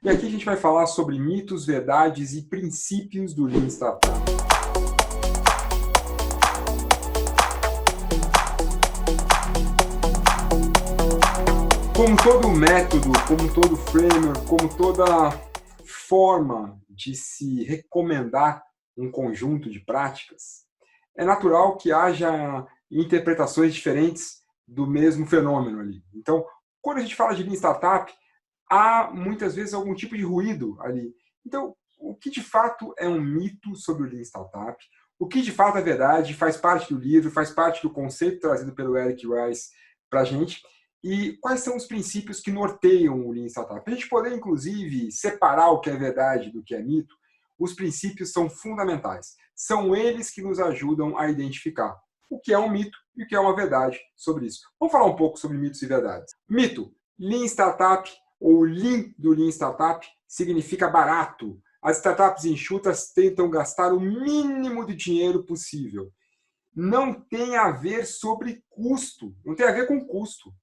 E aqui a gente vai falar sobre mitos, verdades e princípios do Lean Startup. Como todo método, como todo framework, como toda forma de se recomendar um conjunto de práticas, é natural que haja interpretações diferentes do mesmo fenômeno ali. Então, quando a gente fala de Lean Startup, há muitas vezes algum tipo de ruído ali. Então, o que de fato é um mito sobre o Lean Startup? O que de fato é verdade? Faz parte do livro, faz parte do conceito trazido pelo Eric Rice para a gente. E quais são os princípios que norteiam o Lean Startup? Para a gente poder, inclusive, separar o que é verdade do que é mito, os princípios são fundamentais. São eles que nos ajudam a identificar o que é um mito e o que é uma verdade sobre isso. Vamos falar um pouco sobre mitos e verdades. Mito: Lean Startup ou Lean do Lean Startup significa barato. As startups enxutas tentam gastar o mínimo de dinheiro possível. Não tem a ver sobre custo, não tem a ver com custo.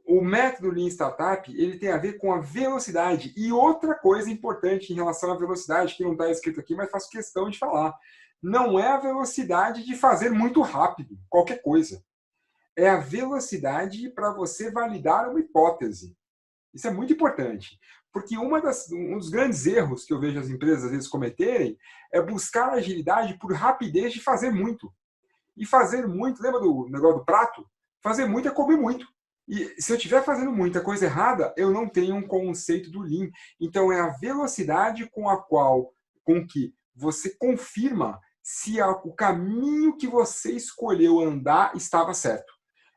O método Lean Startup ele tem a ver com a velocidade. E outra coisa importante em relação à velocidade, que não está escrito aqui, mas faço questão de falar. Não é a velocidade de fazer muito rápido, qualquer coisa. É a velocidade para você validar uma hipótese. Isso é muito importante, porque um dos grandes erros que eu vejo as empresas às vezes cometerem é buscar agilidade por rapidez de fazer muito. E fazer muito, lembra do negócio do prato? Fazer muito é comer muito. E se eu estiver fazendo muita coisa errada, eu não tenho um conceito do Lean. Então é a velocidade com que você confirma se o caminho que você escolheu andar estava certo.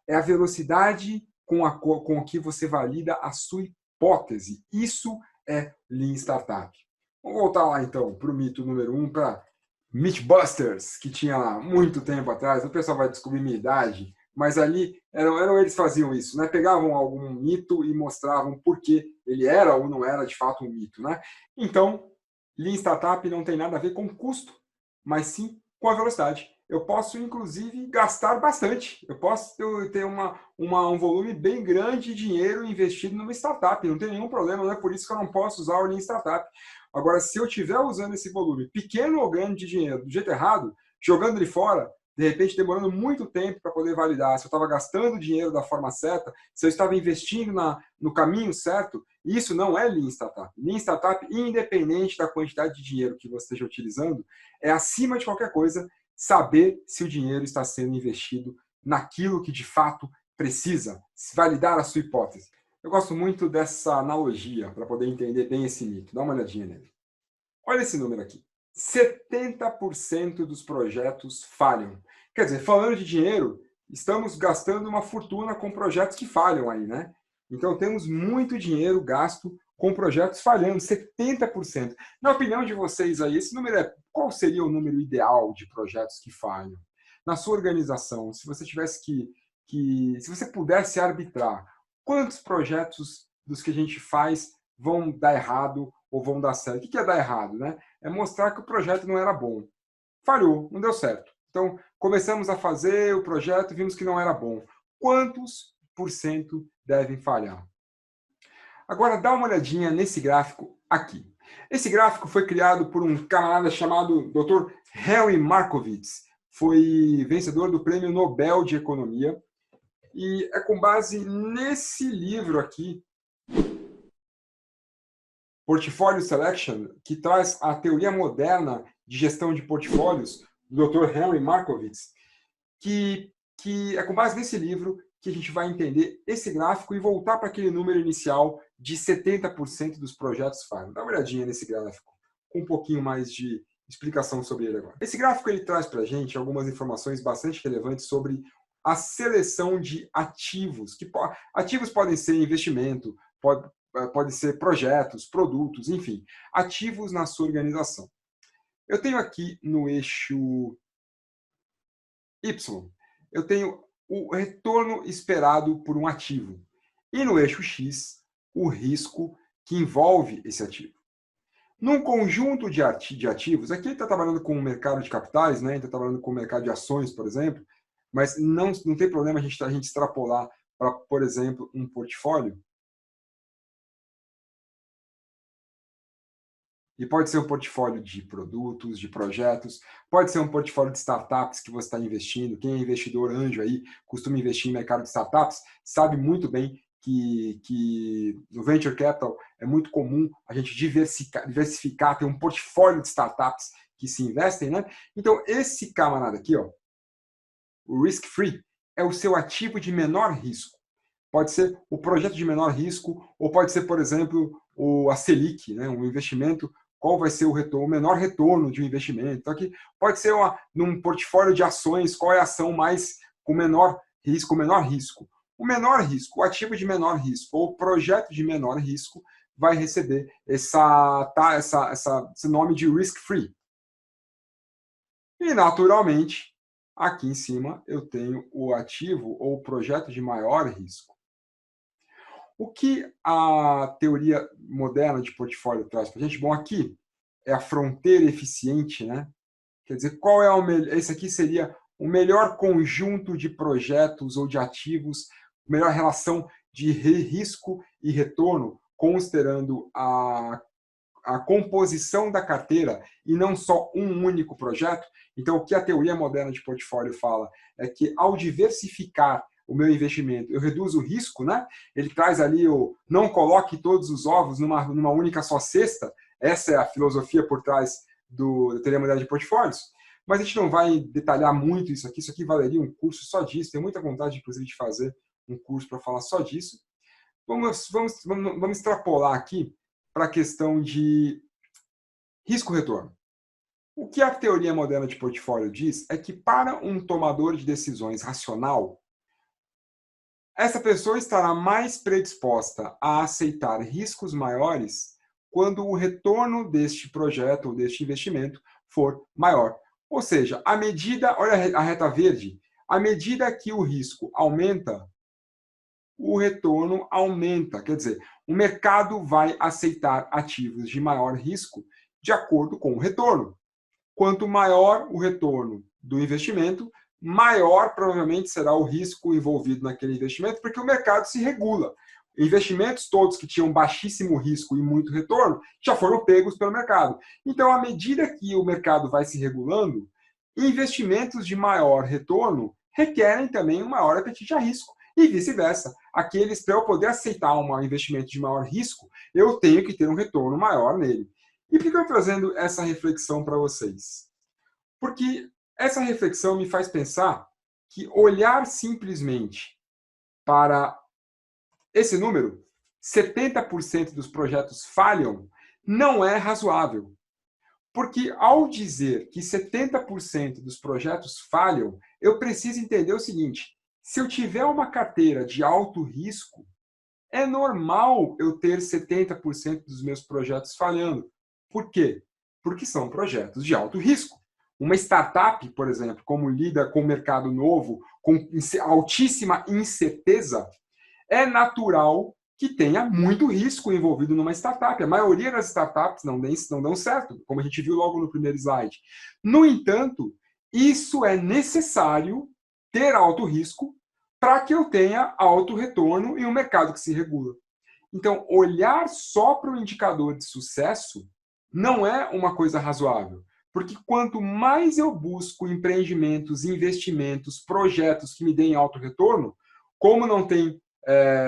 É a velocidade com que você valida a sua hipótese. Isso é Lean Startup. Vamos voltar lá então para o mito número 1, para Mythbusters, que tinha lá muito tempo atrás. O pessoal vai descobrir minha idade, mas ali eram eles faziam isso, né? Pegavam algum mito e mostravam por que ele era ou não era de fato um mito, né? Então, Lean Startup não tem nada a ver com custo, mas sim com a velocidade. Eu posso, inclusive, gastar bastante. Eu posso ter um volume bem grande de dinheiro investido numa startup. Não tem nenhum problema, não é por isso que eu não posso usar o Lean Startup. Agora, se eu estiver usando esse volume pequeno ou grande de dinheiro do jeito errado, jogando ele fora, de repente demorando muito tempo para poder validar, se eu estava gastando dinheiro da forma certa, se eu estava investindo no caminho certo, isso não é Lean Startup. Lean Startup, independente da quantidade de dinheiro que você esteja utilizando, é acima de qualquer coisa saber se o dinheiro está sendo investido naquilo que de fato precisa, validar a sua hipótese. Eu gosto muito dessa analogia para poder entender bem esse mito. Dá uma olhadinha nele. Olha esse número aqui. 70% dos projetos falham. Quer dizer, falando de dinheiro, estamos gastando uma fortuna com projetos que falham aí, né? Então temos muito dinheiro gasto com projetos falhando, 70%. Na opinião de vocês aí, esse número qual seria o número ideal de projetos que falham? Na sua organização, se você tivesse se você pudesse arbitrar, quantos projetos dos que a gente faz vão dar errado ou vão dar certo? O que é dar errado, né? É mostrar que o projeto não era bom. Falhou, não deu certo. Então, começamos a fazer o projeto e vimos que não era bom. Quantos por cento devem falhar? Agora, dá uma olhadinha nesse gráfico aqui. Esse gráfico foi criado por um camarada chamado Dr. Henry Markowitz. Foi vencedor do Prêmio Nobel de Economia. E é com base nesse livro aqui, Portfolio Selection, que traz a teoria moderna de gestão de portfólios, do Dr. Henry Markowitz, que é com base nesse livro que a gente vai entender esse gráfico e voltar para aquele número inicial de 70% dos projetos falham. Dá uma olhadinha nesse gráfico, com um pouquinho mais de explicação sobre ele agora. Esse gráfico ele traz para a gente algumas informações bastante relevantes sobre a seleção de ativos. Ativos podem ser investimento, pode ser projetos, produtos, enfim, ativos na sua organização. Eu tenho aqui no eixo Y, eu tenho o retorno esperado por um ativo. E no eixo X, o risco que envolve esse ativo. Num conjunto de ativos, aqui ele está trabalhando com o mercado de capitais, né? Ele está trabalhando com o mercado de ações, por exemplo, mas não tem problema a gente extrapolar para, por exemplo, um portfólio. E pode ser um portfólio de produtos, de projetos, pode ser um portfólio de startups que você está investindo. Quem é investidor anjo aí, costuma investir em mercado de startups, sabe muito bem que no Venture Capital é muito comum a gente diversificar, ter um portfólio de startups que se investem, né? Então, esse camarada aqui, ó, o Risk Free, é o seu ativo de menor risco. Pode ser o projeto de menor risco, ou pode ser, por exemplo, a Selic, né? Um investimento, qual vai ser o menor retorno de um investimento. Então, aqui pode ser num portfólio de ações, qual é a ação mais com menor risco, o menor risco, o ativo de menor risco, ou o projeto de menor risco, vai receber esse nome de risk free. E, naturalmente, aqui em cima eu tenho o ativo ou o projeto de maior risco. O que a teoria moderna de portfólio traz para a gente? Bom, aqui é a fronteira eficiente, né? Quer dizer, qual é o melhor? Esse aqui seria o melhor conjunto de projetos ou de ativos, melhor relação de risco e retorno, considerando a composição da carteira e não só um único projeto. Então, o que a teoria moderna de portfólio fala é que, ao diversificar o meu investimento, eu reduzo o risco, né? Ele traz ali o não coloque todos os ovos numa única só cesta. Essa é a filosofia por trás da teoria moderna de portfólios. Mas a gente não vai detalhar muito isso aqui valeria um curso só disso. Tenho muita vontade, inclusive, de fazer um curso para falar só disso. Vamos extrapolar aqui para a questão de risco-retorno. O que a teoria moderna de portfólio diz é que, para um tomador de decisões racional, essa pessoa estará mais predisposta a aceitar riscos maiores quando o retorno deste projeto ou deste investimento for maior. Ou seja, à medida, olha a reta verde, à medida que o risco aumenta, o retorno aumenta. Quer dizer, o mercado vai aceitar ativos de maior risco de acordo com o retorno. Quanto maior o retorno do investimento, maior provavelmente será o risco envolvido naquele investimento, porque o mercado se regula. Investimentos todos que tinham baixíssimo risco e muito retorno já foram pegos pelo mercado. Então, à medida que o mercado vai se regulando, investimentos de maior retorno requerem também um maior apetite a risco. E vice-versa. Aqueles, para eu poder aceitar um investimento de maior risco, eu tenho que ter um retorno maior nele. E por que eu estou trazendo essa reflexão para vocês? Porque essa reflexão me faz pensar que olhar simplesmente para esse número, 70% dos projetos falham, não é razoável. Porque ao dizer que 70% dos projetos falham, eu preciso entender o seguinte: se eu tiver uma carteira de alto risco, é normal eu ter 70% dos meus projetos falhando. Por quê? Porque são projetos de alto risco. Uma startup, por exemplo, como lida com o mercado novo, com altíssima incerteza, é natural que tenha muito risco envolvido numa startup. A maioria das startups não dão certo, como a gente viu logo no primeiro slide. No entanto, isso é necessário ter alto risco para que eu tenha alto retorno em um mercado que se regula. Então, olhar só para o indicador de sucesso não é uma coisa razoável, porque quanto mais eu busco empreendimentos, investimentos, projetos que me deem alto retorno, como não tem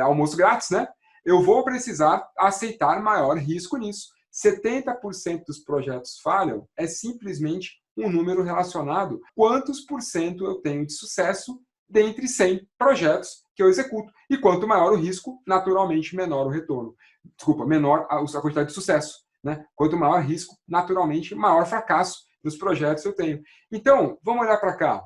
almoço grátis, né? Eu vou precisar aceitar maior risco nisso. 70% dos projetos falham é simplesmente um número relacionado a quantos por cento eu tenho de sucesso dentre 100 projetos que eu executo. E quanto maior o risco, naturalmente menor o retorno. Desculpa, menor a quantidade de sucesso. Né? Quanto maior risco, naturalmente maior fracasso dos projetos eu tenho. Então, vamos olhar para cá.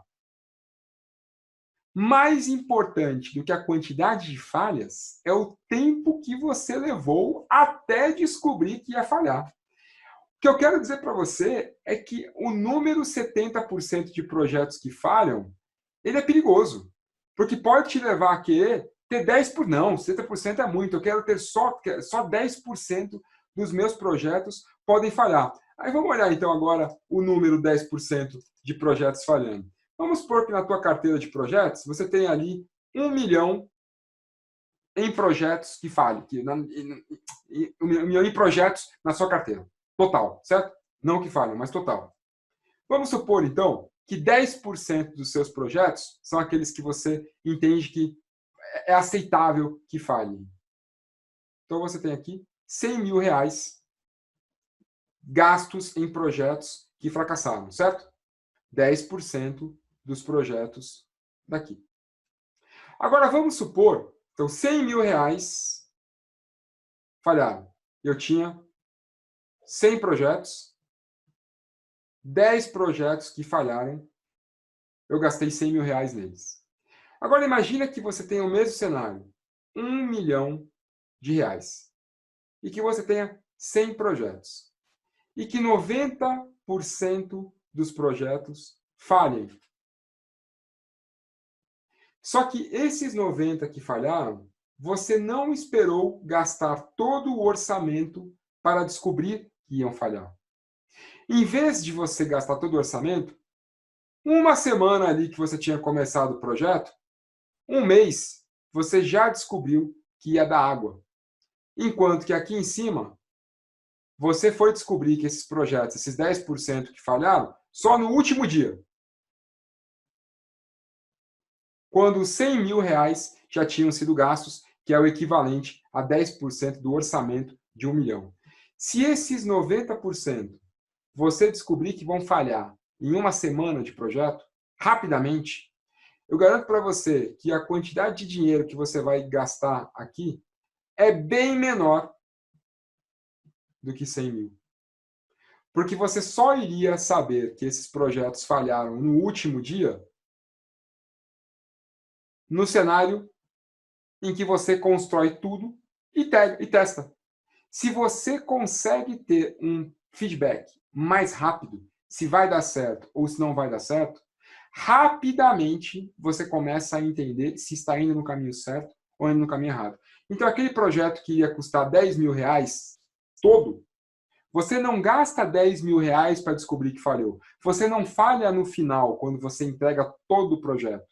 Mais importante do que a quantidade de falhas é o tempo que você levou até descobrir que ia falhar. O que eu quero dizer para você é que o número 70% de projetos que falham, ele é perigoso. Porque pode te levar a querer ter 10%. Não, 70% é muito. Eu quero ter só 10% dos meus projetos podem falhar. Aí vamos olhar então agora o número 10% de projetos falhando. Vamos supor que na tua carteira de projetos você tem ali 1 milhão em projetos que falhem, 1 milhão em projetos na sua carteira. Total, certo? Não que falham, mas total. Vamos supor, então, que 10% dos seus projetos são aqueles que você entende que é aceitável que falhem. Então, você tem aqui 100 mil reais gastos em projetos que fracassaram, certo? 10% dos projetos daqui. Agora, vamos supor, então, 100 mil reais falharam. Eu tinha 100 projetos, 10 projetos que falharam, eu gastei 100 mil reais neles. Agora, imagina que você tenha o mesmo cenário, 1 milhão de reais, e que você tenha 100 projetos, e que 90% dos projetos falhem. Só que esses 90 que falharam, você não esperou gastar todo o orçamento para descobrir que iam falhar. Em vez de você gastar todo o orçamento, uma semana ali que você tinha começado o projeto, um mês, você já descobriu que ia dar água. Enquanto que aqui em cima, você foi descobrir que esses projetos, esses 10% que falharam, só no último dia. Quando os 100 mil reais já tinham sido gastos, que é o equivalente a 10% do orçamento de 1 milhão. Se esses 90% você descobrir que vão falhar em uma semana de projeto, rapidamente, eu garanto para você que a quantidade de dinheiro que você vai gastar aqui é bem menor do que 100 mil. Porque você só iria saber que esses projetos falharam no último dia no cenário em que você constrói tudo e testa. Se você consegue ter um feedback mais rápido, se vai dar certo ou se não vai dar certo, rapidamente você começa a entender se está indo no caminho certo ou indo no caminho errado. Então, aquele projeto que ia custar 10 mil reais todo, você não gasta 10 mil reais para descobrir que falhou. Você não falha no final, quando você entrega todo o projeto.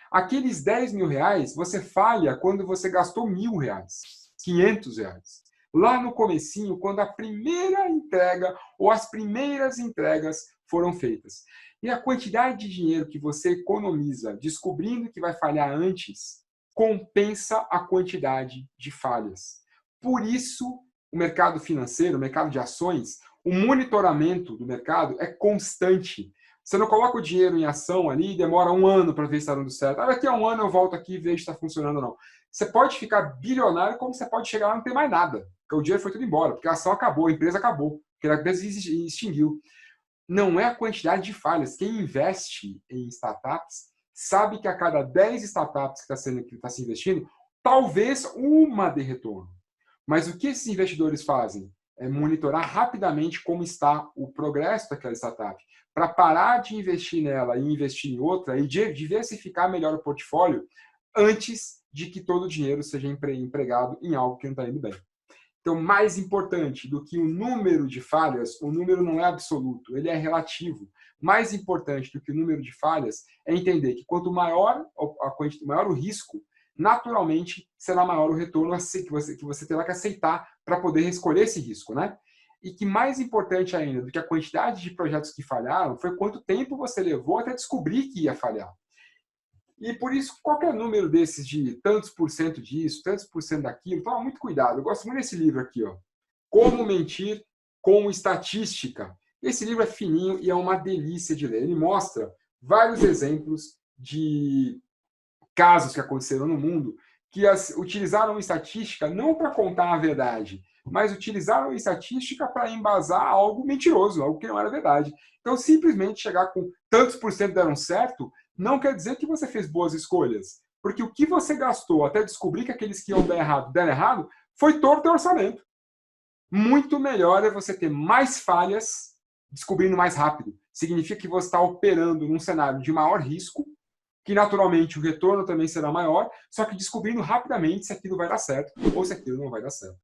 Aqueles 10 mil reais, você falha quando você gastou 1.000 reais, 500 reais. Lá no comecinho, quando a primeira entrega ou as primeiras entregas foram feitas. E a quantidade de dinheiro que você economiza descobrindo que vai falhar antes, compensa a quantidade de falhas. Por isso, o mercado financeiro, o mercado de ações, o monitoramento do mercado é constante. Você não coloca o dinheiro em ação ali e demora 1 ano para ver se está dando certo. Daqui a 1 ano eu volto aqui e vejo se está funcionando ou não. Você pode ficar bilionário como você pode chegar lá e não ter mais nada. Porque o dinheiro foi tudo embora, porque a ação acabou, a empresa acabou, porque a empresa extinguiu. Não é a quantidade de falhas. Quem investe em startups sabe que a cada 10 startups que está se investindo, talvez uma dê retorno. Mas o que esses investidores fazem? É monitorar rapidamente como está o progresso daquela startup, para parar de investir nela e investir em outra e diversificar melhor o portfólio antes de que todo o dinheiro seja empregado em algo que não está indo bem. Então, mais importante do que o número de falhas, o número não é absoluto, ele é relativo. Mais importante do que o número de falhas é entender que quanto maior o risco, naturalmente será maior o retorno que você terá que aceitar para poder escolher esse risco, né? E que mais importante ainda do que a quantidade de projetos que falharam foi quanto tempo você levou até descobrir que ia falhar. E por isso, qualquer número desses de tantos por cento disso, tantos por cento daquilo, toma muito cuidado. Eu gosto muito desse livro aqui, ó. Como Mentir com Estatística. Esse livro é fininho e é uma delícia de ler. Ele mostra vários exemplos de casos que aconteceram no mundo que utilizaram estatística não para contar a verdade, mas utilizaram estatística para embasar algo mentiroso, algo que não era verdade. Então, simplesmente chegar com tantos por cento deram certo, não quer dizer que você fez boas escolhas. Porque o que você gastou até descobrir que aqueles que iam dar errado, deram errado, foi todo o teu orçamento. Muito melhor é você ter mais falhas descobrindo mais rápido. Significa que você está operando num cenário de maior risco, que naturalmente o retorno também será maior, só que descobrindo rapidamente se aquilo vai dar certo ou se aquilo não vai dar certo.